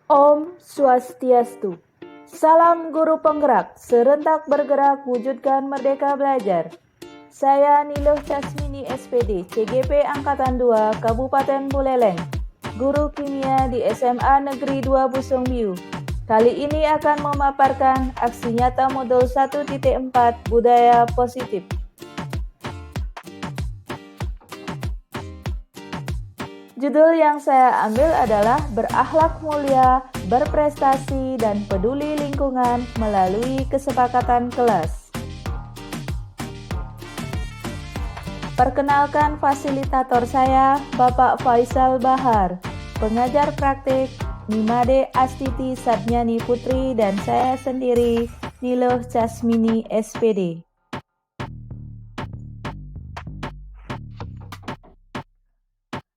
Om Swastiastu. Salam guru penggerak, serentak bergerak wujudkan merdeka belajar. Saya Niluh Casmini SPD, CGP Angkatan 2, Kabupaten Buleleng, guru kimia di SMA Negeri 2 Busungbiu. Kali ini akan memaparkan aksi nyata modul 1.4 budaya positif. Judul yang saya ambil adalah Berakhlak Mulia, Berprestasi, dan Peduli Lingkungan melalui Kesepakatan Kelas. Perkenalkan fasilitator saya, Bapak Faisal Bahar, pengajar praktik Nimade Astiti Satnyani Putri, dan saya sendiri, Niluh Casmini SPD.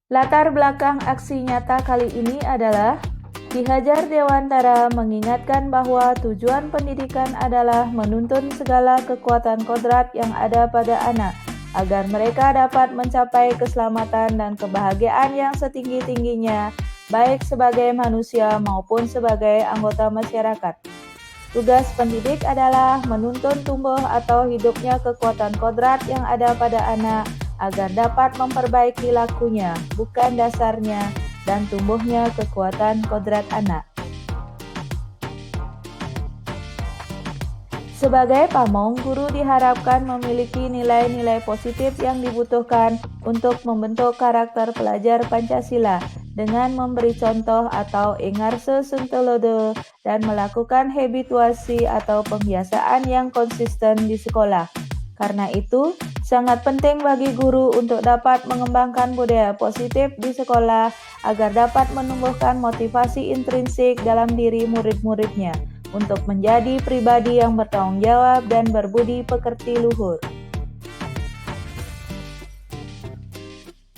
Latar belakang aksi nyata kali ini adalah Ki Hajar Dewantara mengingatkan bahwa tujuan pendidikan adalah menuntun segala kekuatan kodrat yang ada pada anak, agar mereka dapat mencapai keselamatan dan kebahagiaan yang setinggi-tingginya, baik sebagai manusia maupun sebagai anggota masyarakat. Tugas pendidik adalah menuntun tumbuh atau hidupnya kekuatan kodrat yang ada pada anak, agar dapat memperbaiki lakunya, bukan dasarnya, dan tumbuhnya kekuatan kodrat anak. Sebagai pamong, guru diharapkan memiliki nilai-nilai positif yang dibutuhkan untuk membentuk karakter pelajar Pancasila dengan memberi contoh atau engarse suntulodo dan melakukan habituasi atau pembiasaan yang konsisten di sekolah. Karena itu, sangat penting bagi guru untuk dapat mengembangkan budaya positif di sekolah agar dapat menumbuhkan motivasi intrinsik dalam diri murid-muridnya untuk menjadi pribadi yang bertanggung jawab dan berbudi pekerti luhur.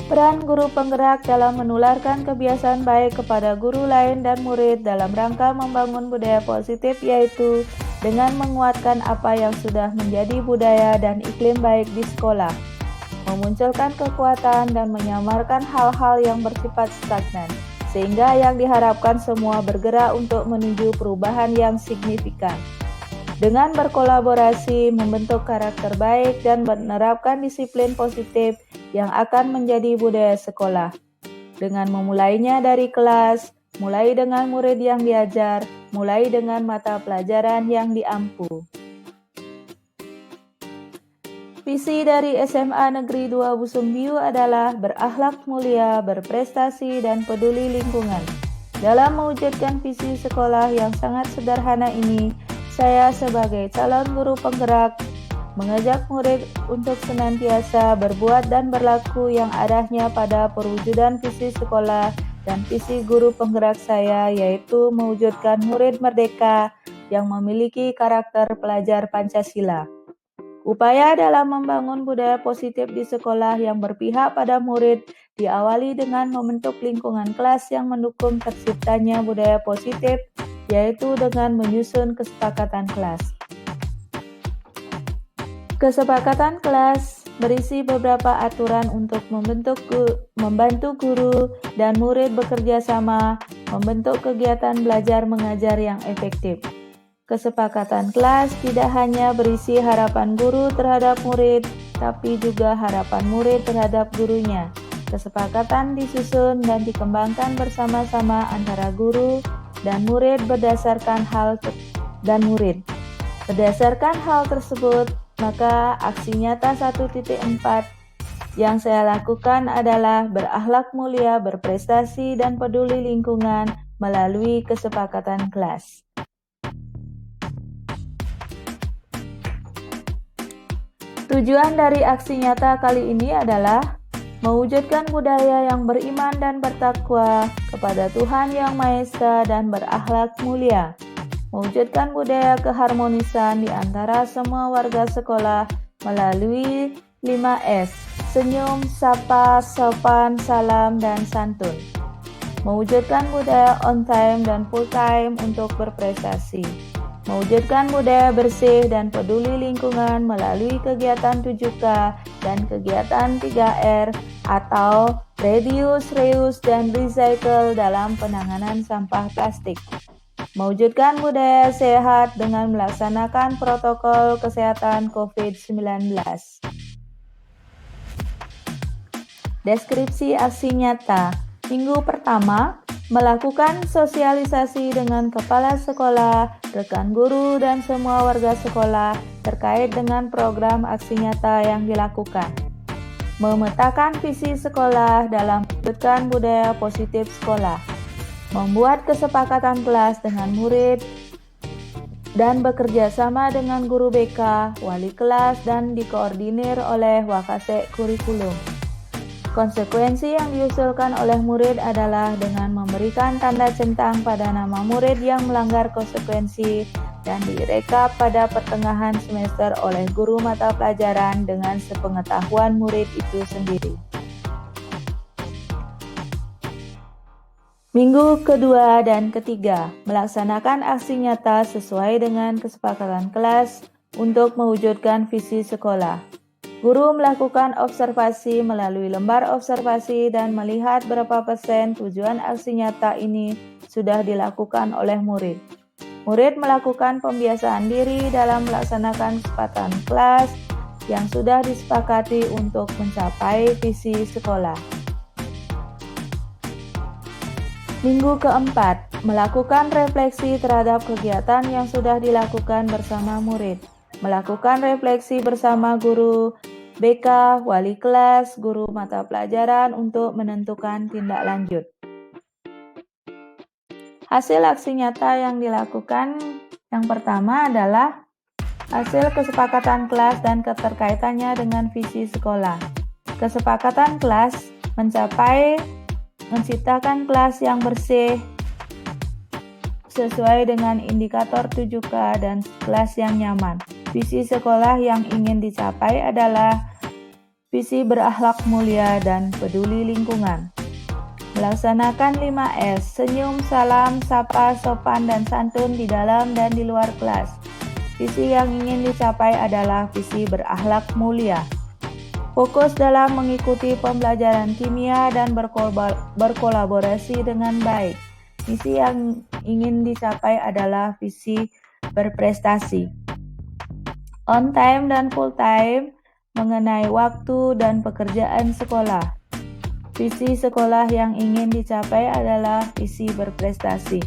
Peran guru penggerak dalam menularkan kebiasaan baik kepada guru lain dan murid dalam rangka membangun budaya positif yaitu dengan menguatkan apa yang sudah menjadi budaya dan iklim baik di sekolah, memunculkan kekuatan dan menyamarkan hal-hal yang bersifat stagnan, sehingga yang diharapkan semua bergerak untuk menuju perubahan yang signifikan. Dengan berkolaborasi, membentuk karakter baik dan menerapkan disiplin positif yang akan menjadi budaya sekolah. Dengan memulainya dari kelas, mulai dengan murid yang diajar, mulai dengan mata pelajaran yang diampu. Visi dari SMA Negeri 2 Busungbiu adalah berakhlak mulia, berprestasi, dan peduli lingkungan. Dalam mewujudkan visi sekolah yang sangat sederhana ini, saya sebagai calon guru penggerak mengajak murid untuk senantiasa berbuat dan berlaku yang arahnya pada perwujudan visi sekolah dan visi guru penggerak saya, yaitu mewujudkan murid merdeka yang memiliki karakter pelajar Pancasila. Upaya dalam membangun budaya positif di sekolah yang berpihak pada murid diawali dengan membentuk lingkungan kelas yang mendukung terciptanya budaya positif, yaitu dengan menyusun kesepakatan kelas. Kesepakatan kelas berisi beberapa aturan untuk membantu guru dan murid bekerja sama membentuk kegiatan belajar mengajar yang efektif. Kesepakatan kelas tidak hanya berisi harapan guru terhadap murid, tapi juga harapan murid terhadap gurunya. Kesepakatan disusun dan dikembangkan bersama-sama antara guru dan murid berdasarkan hal tersebut, maka aksi nyata 1.4 yang saya lakukan adalah berakhlak mulia, berprestasi, dan peduli lingkungan melalui kesepakatan kelas. Tujuan dari aksi nyata kali ini adalah mewujudkan budaya yang beriman dan bertakwa kepada Tuhan Yang Maha Esa dan berakhlak mulia, mewujudkan budaya keharmonisan di antara semua warga sekolah melalui 5S, senyum, sapa, sopan, salam, dan santun, mewujudkan budaya on time dan full time untuk berprestasi, mewujudkan budaya bersih dan peduli lingkungan melalui kegiatan 7K dan kegiatan 3R atau reduce, reuse, dan recycle dalam penanganan sampah plastik. Mewujudkan budaya sehat dengan melaksanakan protokol kesehatan COVID-19. Deskripsi aksi nyata. Minggu pertama, melakukan sosialisasi dengan kepala sekolah, rekan guru, dan semua warga sekolah terkait dengan program aksi nyata yang dilakukan. Memetakan visi sekolah dalam mewujudkan budaya positif sekolah. Membuat kesepakatan kelas dengan murid dan bekerja sama dengan guru BK, wali kelas, dan dikoordinir oleh Wakasek Kurikulum. Konsekuensi yang diusulkan oleh murid adalah dengan memberikan tanda centang pada nama murid yang melanggar konsekuensi dan direkap pada pertengahan semester oleh guru mata pelajaran dengan sepengetahuan murid itu sendiri. Minggu kedua dan ketiga, melaksanakan aksi nyata sesuai dengan kesepakatan kelas untuk mewujudkan visi sekolah. Guru melakukan observasi melalui lembar observasi dan melihat berapa persen tujuan aksi nyata ini sudah dilakukan oleh murid. Murid melakukan pembiasaan diri dalam melaksanakan kesepakatan kelas yang sudah disepakati untuk mencapai visi sekolah. Minggu keempat, melakukan refleksi terhadap kegiatan yang sudah dilakukan bersama murid. Melakukan refleksi bersama guru BK, wali kelas, guru mata pelajaran untuk menentukan tindak lanjut. Hasil aksi nyata yang dilakukan yang pertama adalah hasil kesepakatan kelas dan keterkaitannya dengan visi sekolah. Kesepakatan kelas menciptakan kelas yang bersih sesuai dengan indikator 7K dan kelas yang nyaman. Visi sekolah yang ingin dicapai adalah visi berakhlak mulia dan peduli lingkungan. Melaksanakan 5S, senyum, salam, sapa, sopan, dan santun di dalam dan di luar kelas. Visi yang ingin dicapai adalah visi berakhlak mulia. Fokus dalam mengikuti pembelajaran kimia dan berkolaborasi dengan baik. Visi yang ingin dicapai adalah visi berprestasi. On time dan full time mengenai waktu dan pekerjaan sekolah. Visi sekolah yang ingin dicapai adalah visi berprestasi.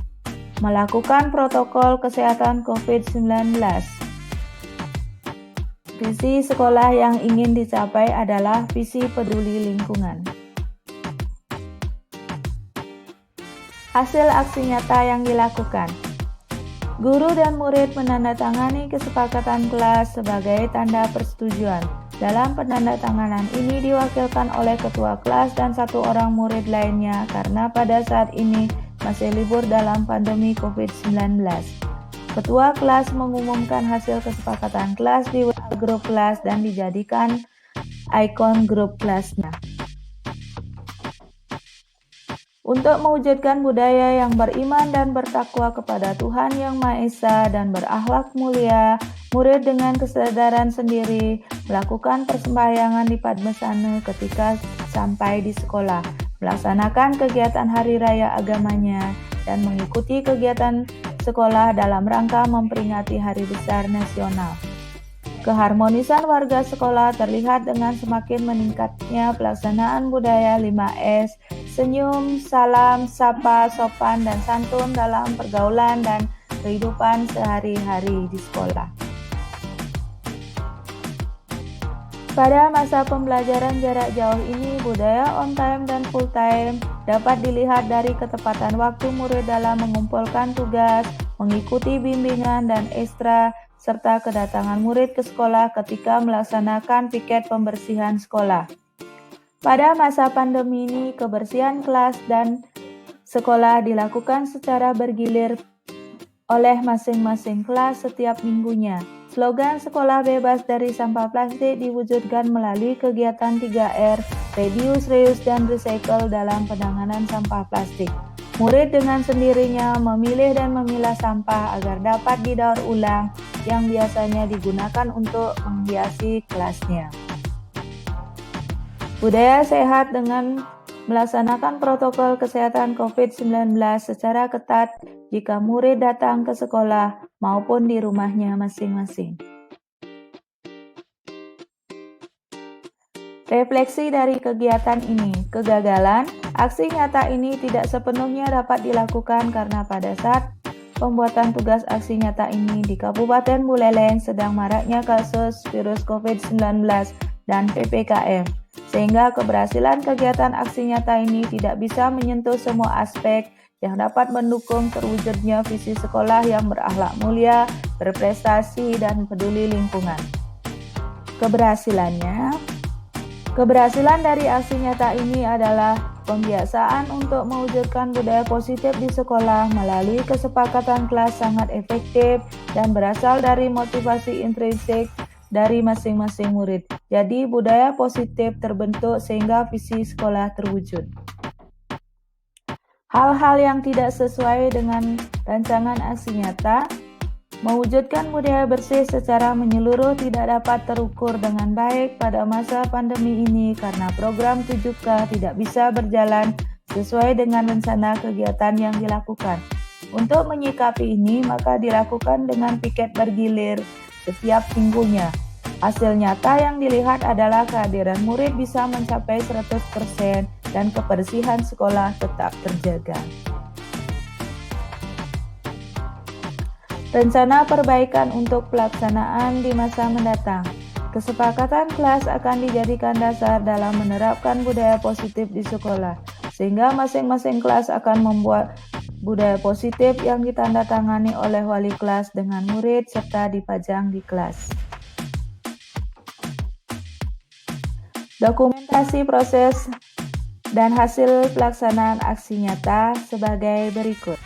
Melakukan protokol kesehatan COVID-19. Visi sekolah yang ingin dicapai adalah visi peduli lingkungan. Hasil aksi nyata yang dilakukan. Guru dan murid menandatangani kesepakatan kelas sebagai tanda persetujuan. Dalam penandatanganan ini diwakilkan oleh ketua kelas dan satu orang murid lainnya karena pada saat ini masih libur dalam pandemi COVID-19. Ketua kelas mengumumkan hasil kesepakatan kelas di grup kelas dan dijadikan ikon grup kelasnya. Untuk mewujudkan budaya yang beriman dan bertakwa kepada Tuhan Yang Maha Esa dan berakhlak mulia, murid dengan kesadaran sendiri melakukan persembahyangan di Padmasana ketika sampai di sekolah, melaksanakan kegiatan hari raya agamanya, dan mengikuti kegiatan sekolah dalam rangka memperingati Hari Besar Nasional. Keharmonisan warga sekolah terlihat dengan semakin meningkatnya pelaksanaan budaya 5S, senyum, salam, sapa, sopan, dan santun dalam pergaulan dan kehidupan sehari-hari di sekolah. Pada masa pembelajaran jarak jauh ini, budaya on time dan full time dapat dilihat dari ketepatan waktu murid dalam mengumpulkan tugas, mengikuti bimbingan dan ekstra, serta kedatangan murid ke sekolah ketika melaksanakan piket pembersihan sekolah. Pada masa pandemi ini, kebersihan kelas dan sekolah dilakukan secara bergilir oleh masing-masing kelas setiap minggunya. Slogan sekolah bebas dari sampah plastik diwujudkan melalui kegiatan 3R, reduce, reuse, dan recycle dalam penanganan sampah plastik. Murid dengan sendirinya memilih dan memilah sampah agar dapat didaur ulang yang biasanya digunakan untuk menghiasi kelasnya. Budaya sehat dengan melaksanakan protokol kesehatan COVID-19 secara ketat jika murid datang ke sekolah maupun di rumahnya masing-masing. Refleksi dari kegiatan ini, kegagalan, aksi nyata ini tidak sepenuhnya dapat dilakukan karena pada saat pembuatan tugas aksi nyata ini di Kabupaten Buleleng sedang maraknya kasus virus COVID-19 dan PPKM, sehingga keberhasilan kegiatan aksi nyata ini tidak bisa menyentuh semua aspek yang dapat mendukung terwujudnya visi sekolah yang berakhlak mulia, berprestasi, dan peduli lingkungan. Keberhasilan dari aksi nyata ini adalah pembiasaan untuk mewujudkan budaya positif di sekolah melalui kesepakatan kelas sangat efektif dan berasal dari motivasi intrinsik dari masing-masing murid. Jadi budaya positif terbentuk sehingga visi sekolah terwujud. Hal-hal yang tidak sesuai dengan rancangan aksi nyata, mewujudkan budaya bersih secara menyeluruh tidak dapat terukur dengan baik pada masa pandemi ini karena program 7K tidak bisa berjalan sesuai dengan rencana kegiatan yang dilakukan. Untuk menyikapi ini, maka dilakukan dengan piket bergilir setiap minggunya. Hasil nyata yang dilihat adalah kehadiran murid bisa mencapai 100% dan kebersihan sekolah tetap terjaga. Rencana perbaikan untuk pelaksanaan di masa mendatang. Kesepakatan kelas akan dijadikan dasar dalam menerapkan budaya positif di sekolah, sehingga masing-masing kelas akan membuat budaya positif yang ditandatangani oleh wali kelas dengan murid serta dipajang di kelas. Dokumentasi proses dan hasil pelaksanaan aksi nyata sebagai berikut.